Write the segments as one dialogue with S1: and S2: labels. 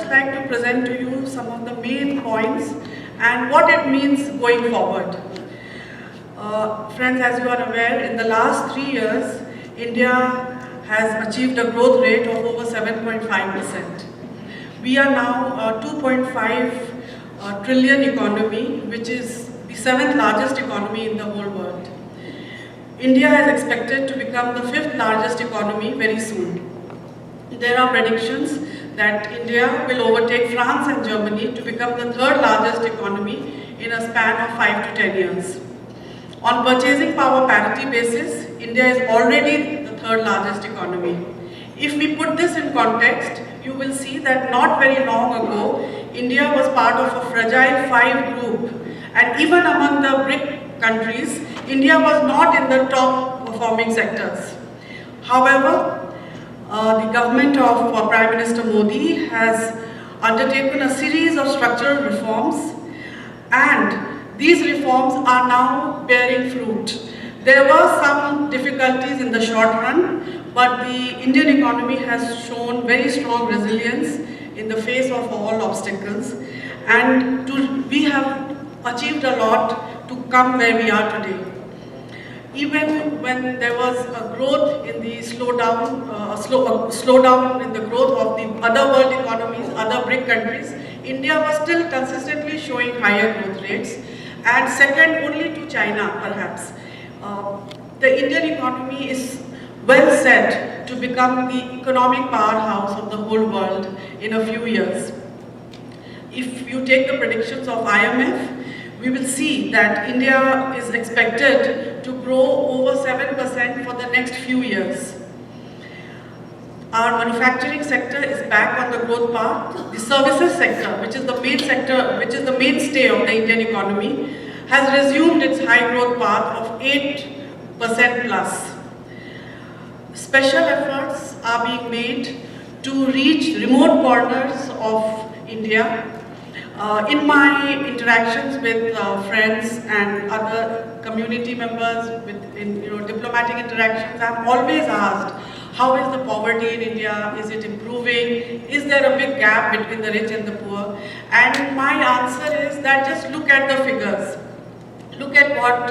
S1: like to present to you some of the main points and what it means going forward. Friends, as you are aware, in the last 3 years, India has achieved a growth rate of over 7.5%. We are now a 2.5 trillion economy, which is the 7th largest economy in the whole world. India is expected to become the 5th largest economy very soon. There are predictions that India will overtake France and Germany to become the 3rd largest economy in a span of 5 to 10 years. On purchasing power parity basis, India is already the 3rd largest economy. If we put this in context, you will see that not very long ago, India was part of a fragile 5 group, and even among the BRIC countries, India was not in the top performing sectors. However, the government of Prime Minister Modi has undertaken a series of structural reforms, and these reforms are now bearing fruit. There were some difficulties in the short run, but the Indian economy has shown very strong resilience in the face of all obstacles, and we have achieved a lot to come where we are today. Even when there was a growth in the slowdown in the growth of the other world economies, other BRIC countries, India was still consistently showing higher growth rates, and second only to China perhaps. The Indian economy is well set to become the economic powerhouse of the whole world in a few years. If you take the predictions of IMF, we will see that India is expected to grow over 7% for the next few years. Our manufacturing sector is back on the growth path. The services sector, which is the mainstay of the Indian economy, has resumed its high growth path of 8% plus. Special efforts are being made to reach remote corners of India. In my interactions with friends and other community members, in diplomatic interactions, I'm always asked, how is the poverty in India? Is it improving? Is there a big gap between the rich and the poor? And my answer is that just look at the figures. Look at what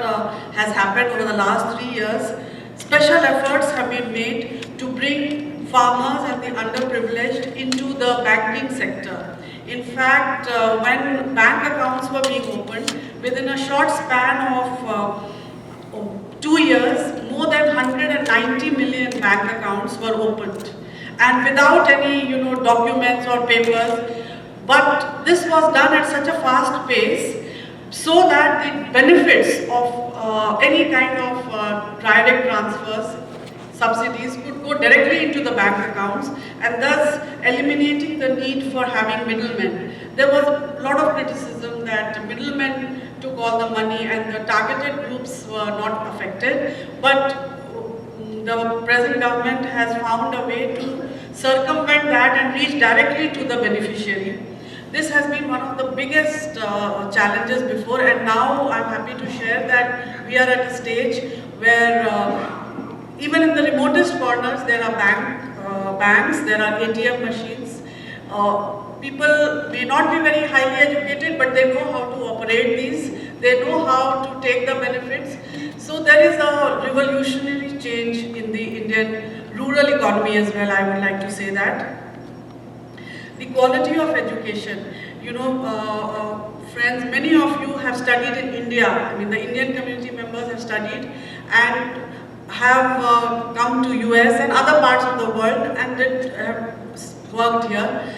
S1: has happened over the last 3 years. Special efforts have been made to bring farmers and the underprivileged into the banking sector. In fact, when bank accounts were being opened, within a short span of 2 years, more than 190 million bank accounts were opened, and without any documents or papers. But this was done at such a fast pace so that the benefits of any kind of direct transfers, subsidies could go directly into the bank accounts, and thus eliminating the need for having middlemen. There was a lot of criticism that middlemen took all the money and the targeted groups were not affected, but the present government has found a way to circumvent that and reach directly to the beneficiary. This has been one of the biggest challenges before, and now I'm happy to share that we are at a stage where even in the remotest corners, there are banks, there are ATM machines. People may not be very highly educated, but they know how to operate these. They know how to take the benefits. So there is a revolutionary change in the Indian rural economy as well, I would like to say that. The quality of education, friends, many of you have studied in India. I mean, the Indian community members have studied and have come to US and other parts of the world and have worked here.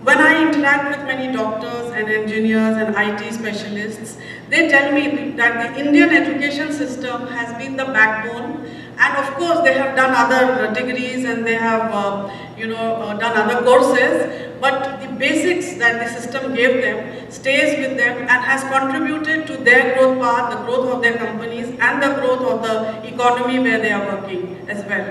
S1: When I interact with many doctors and engineers and IT specialists, they tell me that the Indian education system has been the backbone, and of course they have done other degrees and they have done other courses, but the basics that the system gave them stays with them and has contributed to their growth path, the growth of their companies and the growth of the economy where they are working as well.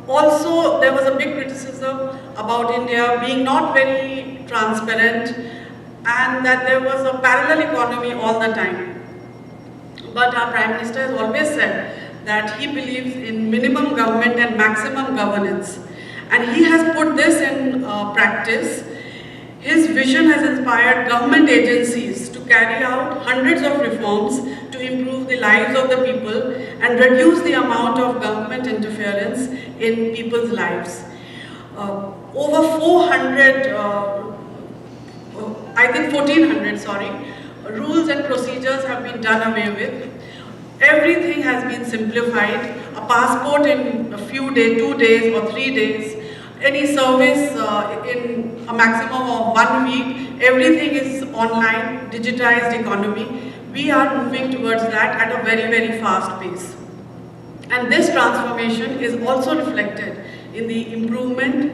S1: Also, there was a big criticism about India being not very transparent and that there was a parallel economy all the time. But our Prime Minister has always said that he believes in minimum government and maximum governance. And he has put this in practice. His vision has inspired government agencies to carry out hundreds of reforms to improve the lives of the people and reduce the amount of government interference in people's lives. Over 400, I think 1400, sorry, rules and procedures have been done away with. Everything has been simplified. A passport in a few days, 2 days or 3 days. Any service in a maximum of 1 week. Everything is online, digitized economy. We are moving towards that at a very, very fast pace. And this transformation is also reflected in the improvement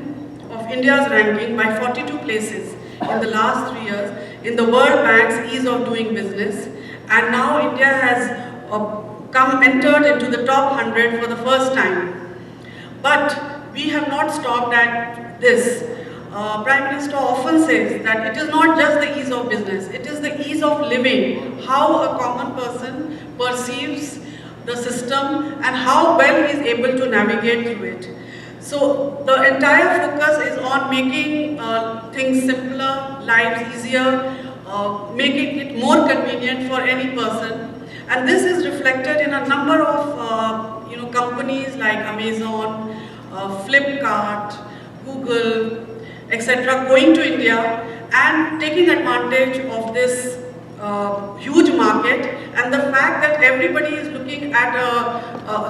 S1: of India's ranking by 42 places in the last 3 years in the World Bank's Ease of Doing Business. And now India has entered into the top 100 for the first time. But we have not stopped at this. Prime Minister often says that it is not just the ease of business, it is the ease of living, how a common person perceives the system and how well he is able to navigate through it. So the entire focus is on making things simpler, lives easier, making it more convenient for any person. And this is reflected in a number of companies like Amazon, Flipkart, Google, etc. going to India and taking advantage of this huge market and the fact that everybody is looking at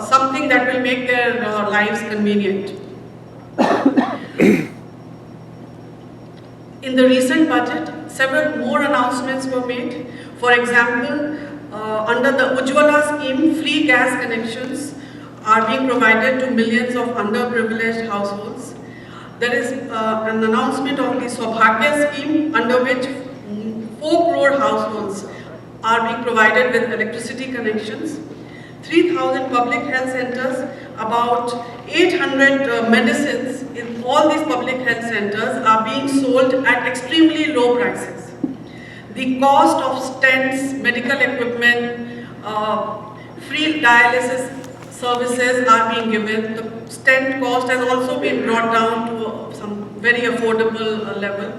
S1: something that will make their lives convenient. In the recent budget, several more announcements were made. For example, under the Ujjwala scheme, free gas connections are being provided to millions of underprivileged households. There is an announcement of the Saubhagya scheme, under which 4 crore households are being provided with electricity connections. 3,000 public health centers, about 800 medicines in all these public health centers are being sold at extremely low prices. The cost of stents, medical equipment, free dialysis services are being given. The stent cost has also been brought down to some very affordable level.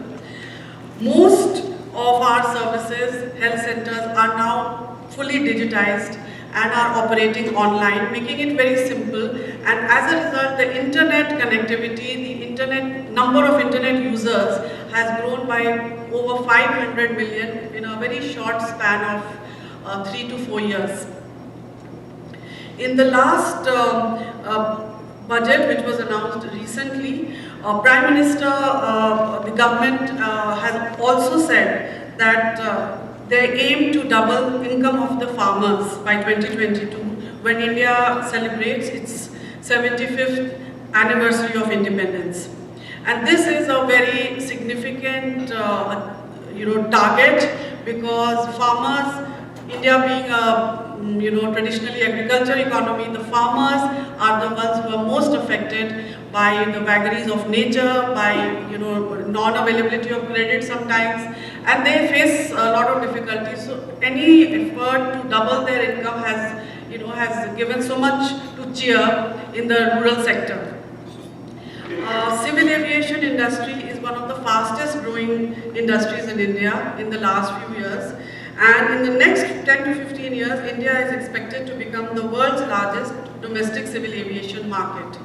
S1: Most of our services, health centers, are now fully digitized and are operating online, making it very simple. And as a result, the internet connectivity, the number of internet users has grown by over 500 million in a very short span of 3 to 4 years. In the last budget, which was announced recently, Prime Minister, the government has also said that they aim to double income of the farmers by 2022 when India celebrates its 75th anniversary of independence. And this is a very significant target, because farmers, India being a traditionally agriculture economy, the farmers are the ones who are most affected by the vagaries of nature, by non-availability of credit sometimes, and they face a lot of difficulties. So any effort to double their income has given so much to cheer in the rural sector. Civil aviation industry is one of the fastest growing industries in India in the last few years. And in the next 10 to 15 years, India is expected to become the world's largest domestic civil aviation market.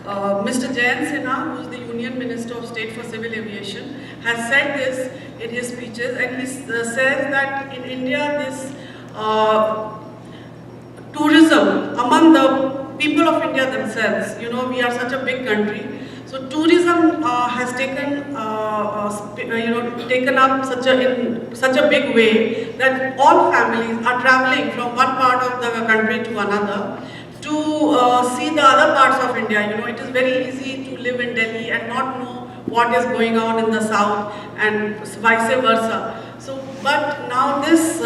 S1: Mr. Jayant Sinha, who is the Union Minister of State for Civil Aviation, has said this in his speeches, and he says that in India, this tourism among the people of India themselves, we are such a big country, so tourism has taken up such a big way that all families are traveling from one part of the country to another to see the other parts of India. It is very easy to live in Delhi and not know what is going on in the south, and vice versa. So, but now this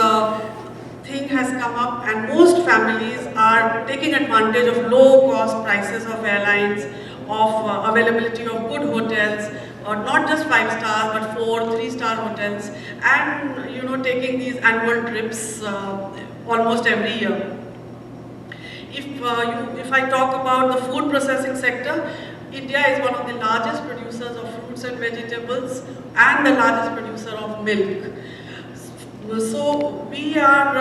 S1: thing has come up, and most families are taking advantage of low cost prices of airlines, of availability of good hotels, or not just 5 stars but 4, 3-star hotels, and taking these annual trips almost every year. If I talk about the food processing sector, India is one of the largest producers of fruits and vegetables and the largest producer of milk. So we are,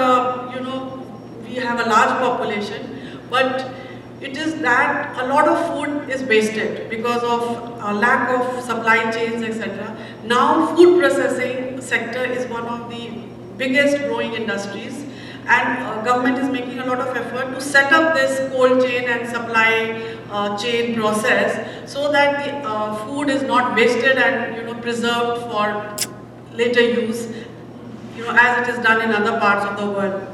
S1: we have a large population, but it is that a lot of food is wasted because of lack of supply chains, etc. Now food processing sector is one of the biggest growing industries, and government is making a lot of effort to set up this cold chain and supply chain process so that the food is not wasted and preserved for later use, as it is done in other parts of the world.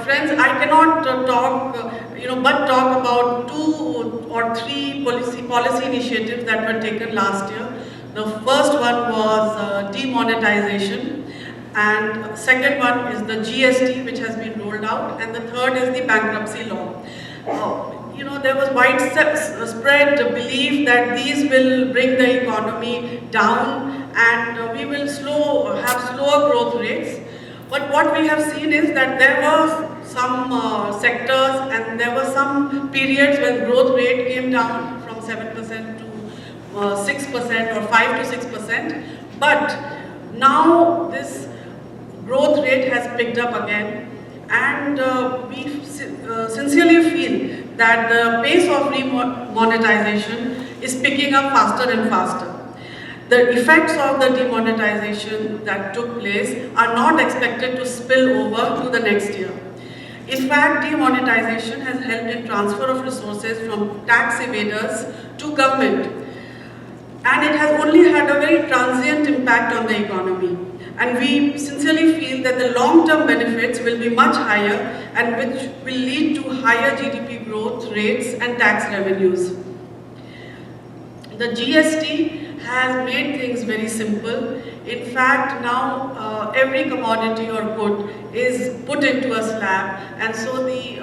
S1: Friends, I cannot but talk about 2 or 3 policy initiatives that were taken last year. The first one was demonetization, and second one is the GST, which has been rolled out, and the third is the bankruptcy law. There was widespread belief that these will bring the economy down and we will have slower growth rates. But what we have seen is that there were some sectors and there were some periods when growth rate came down from 7% to 6% or 5 to 6%. But now this growth rate has picked up again, and we sincerely feel that the pace of demonetization is picking up faster and faster. The effects of the demonetization that took place are not expected to spill over to the next year. In fact, demonetization has helped in transfer of resources from tax evaders to government, and it has only had a very transient impact on the economy. And we sincerely feel that the long-term benefits will be much higher and which will lead to higher GDP growth rates and tax revenues. The GST has made things very simple. In fact, now every commodity or good is put into a slab, and so the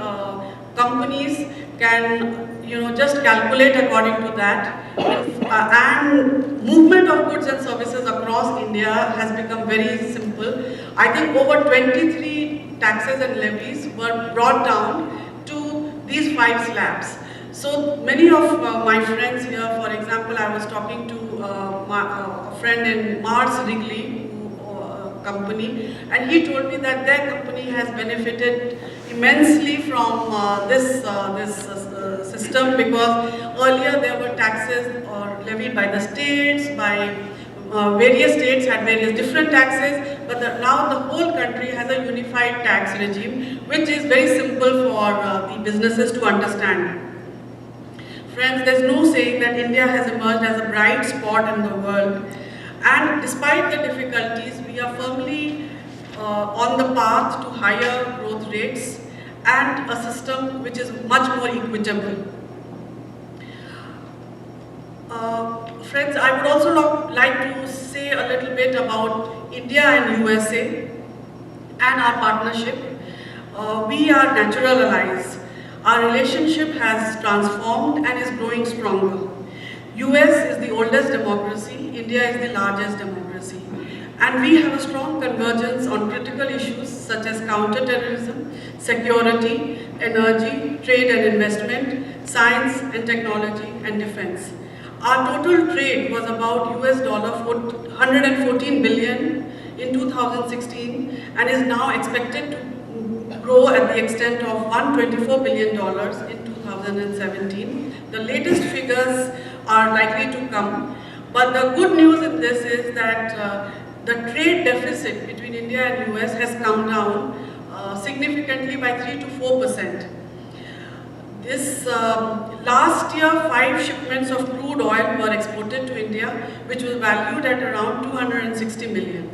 S1: companies can just calculate according to that. And movement of goods and services across India has become very simple. I think over 23 taxes and levies were brought down to these 5 slabs. So many of my friends here, for example, I was talking to a friend in Mars Wrigley company, and he told me that their company has benefited immensely from this system, because earlier there were taxes levied by the states, by various states had various different taxes, but now the whole country has a unified tax regime, which is very simple for the businesses to understand. Friends, there's no saying that India has emerged as a bright spot in the world, and despite the difficulties, we are firmly on the path to higher growth rates and a system which is much more equitable. Friends, I would also like to say a little bit about India and USA and our partnership. We are natural allies. Our relationship has transformed and is growing stronger. US is the oldest democracy, India is the largest democracy. And we have a strong convergence on critical issues such as counterterrorism, security, energy, trade and investment, science and technology, and defense. Our total trade was about $114 billion in 2016 and is now expected to grow at the extent of $124 billion in 2017. The latest figures are likely to come, but the good news in this is that the trade deficit between India and US has come down significantly by 3 to 4%. This last year, 5 shipments of crude oil were exported to India, which was valued at around 260 million.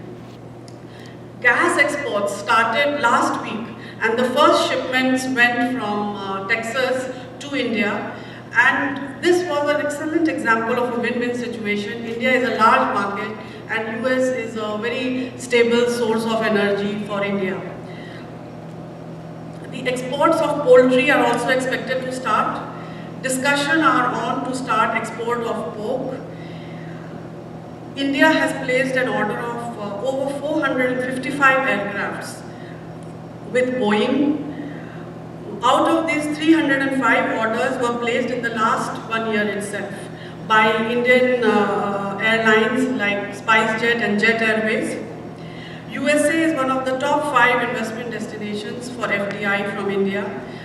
S1: Gas exports started last week, and the first shipments went from Texas to India, and this was an excellent example of a win-win situation. India is a large market and US is a very stable source of energy for India. The exports of poultry are also expected to start. Discussions are on to start export of pork. India has placed an order of over 455 aircrafts with Boeing. Out of these, 305 orders were placed in the last 1 year itself by Indian airlines like SpiceJet and Jet Airways. USA is one of the top 5 investment destinations for FDI from India,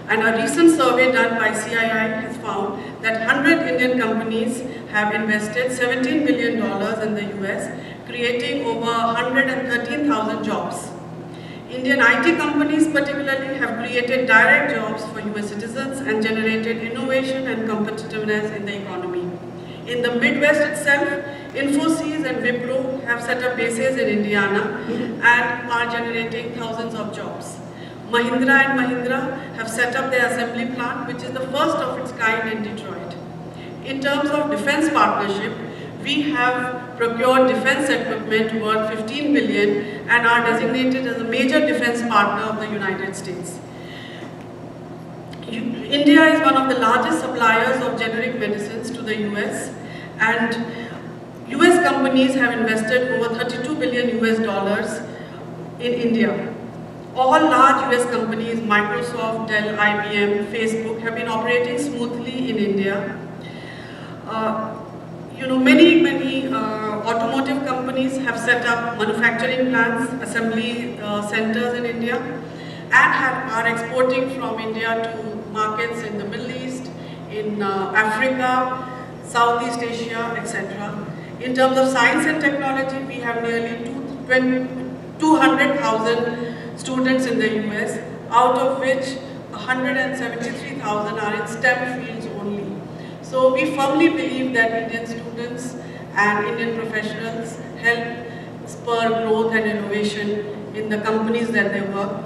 S1: and a recent survey done by CII has found that 100 Indian companies have invested $17 billion in the US, creating over 113,000 jobs. Indian IT companies particularly have created direct jobs for US citizens and generated innovation and competitiveness in the economy. In the Midwest itself, Infosys and Wipro have set up bases in Indiana and are generating thousands of jobs. Mahindra and Mahindra have set up their assembly plant, which is the first of its kind in Detroit. In terms of defense partnership, we have procured defense equipment worth 15 billion and are designated as a major defense partner of the United States. India is one of the largest suppliers of generic medicines to the US, and US companies have invested over 32 billion US dollars in India. All large US companies, Microsoft, Dell, IBM, Facebook, have been operating smoothly in India. Many automotive companies have set up manufacturing plants, assembly centers in India, and are exporting from India to markets in the Middle East, in Africa, Southeast Asia, etc. In terms of science and technology, we have nearly 200,000 students in the US, out of which 173,000 are in STEM fields only. So we firmly believe that Indian students and Indian professionals help spur growth and innovation in the companies that they work.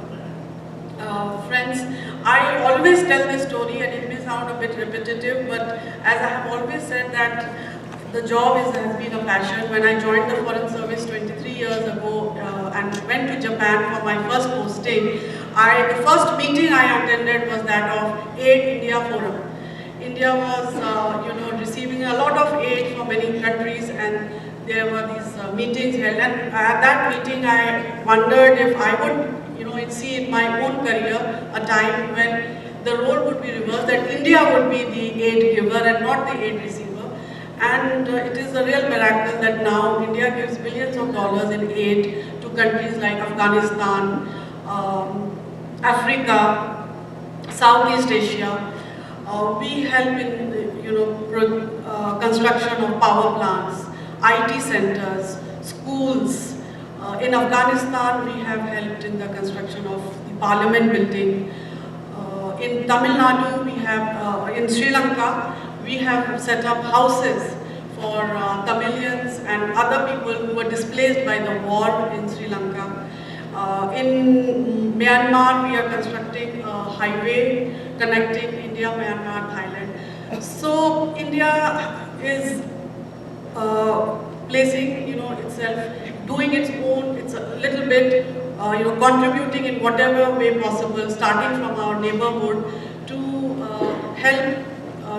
S1: Friends, I always tell this story, and it may sound a bit repetitive, but as I have always said that the job has been a passion. When I joined the Foreign Service 23 years ago and went to Japan for my first posting, the first meeting I attended was that of Aid India Forum. India was receiving a lot of aid from many countries, and there were these meetings held, and at that meeting I wondered if I would see in my own career a time when the role would be reversed, that India would be the aid giver and not the aid receiver. And it is a real miracle that now India gives billions of dollars in aid to countries like Afghanistan, Africa, Southeast Asia. We help in construction of power plants, IT centers, schools. In Afghanistan, we have helped in the construction of the parliament building. In Tamil Nadu, we have, in Sri Lanka, we have set up houses for Tamilians and other people who were displaced by the war in Sri Lanka. In Myanmar, we are constructing a highway connecting India, Myanmar, Thailand. So India is placing, itself, doing its own. It's a little bit, contributing in whatever way possible, starting from our neighborhood to help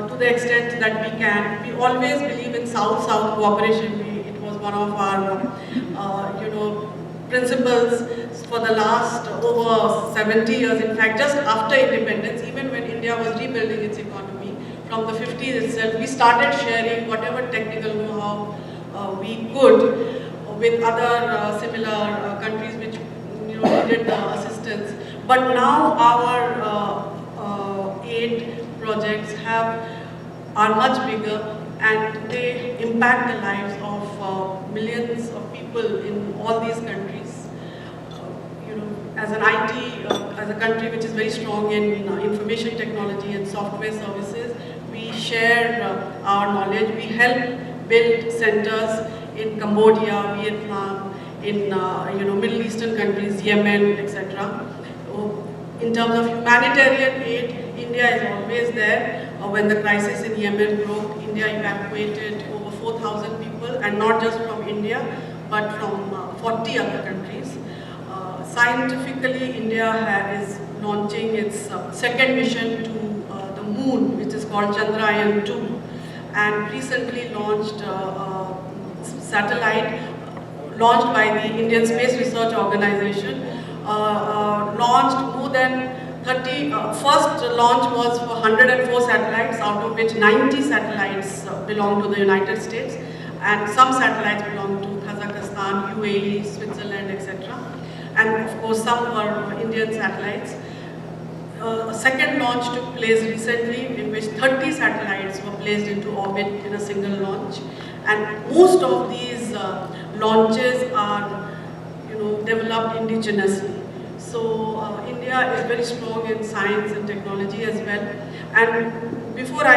S1: to the extent that we can. We always believe in South-South cooperation. It was one of our, principles for the last over 70 years. In fact, just after independence, even when India was rebuilding its economy, from the 50s itself, we started sharing whatever technical know-how we could with other similar countries which needed assistance. But now our aid projects are much bigger, and they impact the lives of millions of people in all these countries. As an IT, as a country which is very strong in information technology and software services, we share our knowledge. We help build centers in Cambodia, Vietnam, in Middle Eastern countries, Yemen, etc. In terms of humanitarian aid, India is always there. When the crisis in Yemen broke, India evacuated over 4,000 people, and not just from India, but from 40 other countries. Scientifically, India is launching its second mission to the moon, which is called Chandrayaan-2, and recently launched satellite launched by the Indian Space Research Organization, launched more than first launch was for 104 satellites, out of which 90 satellites belong to the United States, and some satellites belong to Kazakhstan, UAE, Switzerland, etc. And of course, some were Indian satellites. A second launch took place recently, in which 30 satellites were placed into orbit in a single launch. And most of these launches are, developed indigenously. So India is very strong in science and technology as well. And before I